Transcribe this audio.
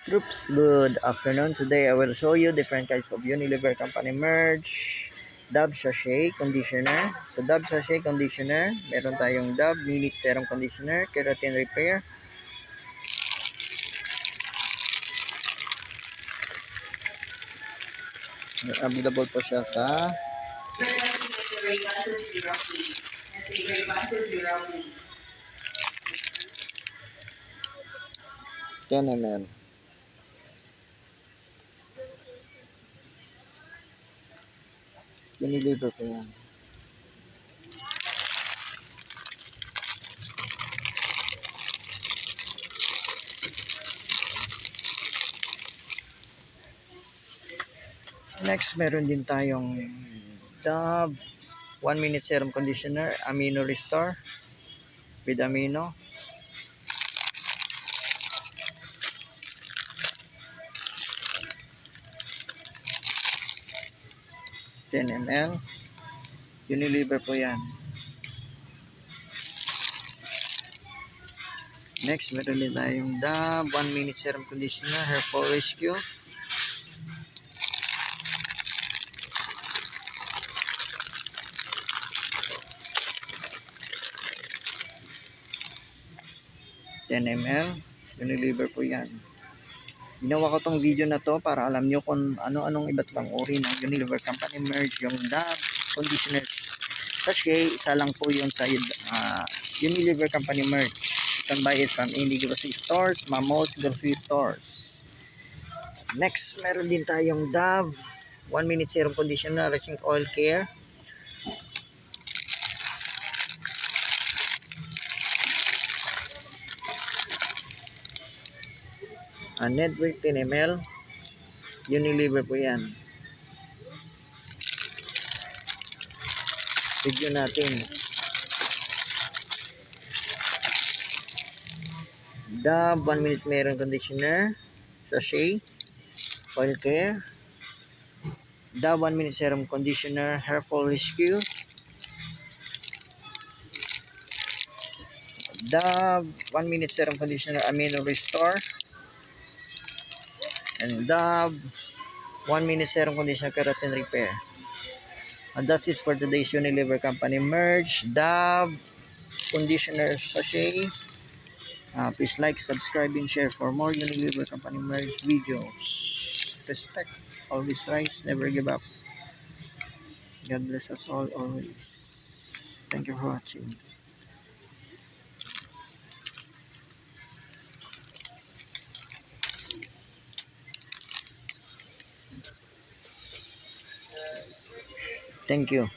Groups, good afternoon. Today I will show you different kinds of Unilever Company merch. Dove Sachet Conditioner. So Dove Sachet Conditioner, meron tayong Dove Minute Serum Conditioner, Keratin Repair. Available po siya sa 10 ml. Unilever po yan. Next, meron din tayong Dove 1 Minute Serum Conditioner, Amino Restore with Amino. $10 ml. Unilever po yan. Next, meron din tayong Dove 1 Minute Serum Conditioner, Hair Fall Rescue. $10 ml. Unilever po yan. Ginawa ko tong video na to para alam nyo kung ano-anong iba't ibang uri ng Unilever Company merch. Yung Dove Conditioner Sachet, isa lang po yun sa Unilever Company merch. You can buy it from any grocery stores, Mamos grocery stores. Next, meron din tayong Dove 1 Minute Serum Conditioner, Nourishing Oil Care. Network 10 ml. Unilever po yan. Video natin. Dove 1 Minute Serum Conditioner Sachet Oil Care. Dove 1 Minute Serum Conditioner Hair Fall Rescue. Dove 1 Minute Serum Conditioner Amino Restore. And Dove 1 Minute Serum Conditioner Keratin Repair. And that's it for today's Unilever Company merch. Dove Conditioner Sachet. Please like, subscribe, and share for more Unilever Company merch videos. Respect, always rise, never give up. God bless us all always. Thank you for watching. Thank you.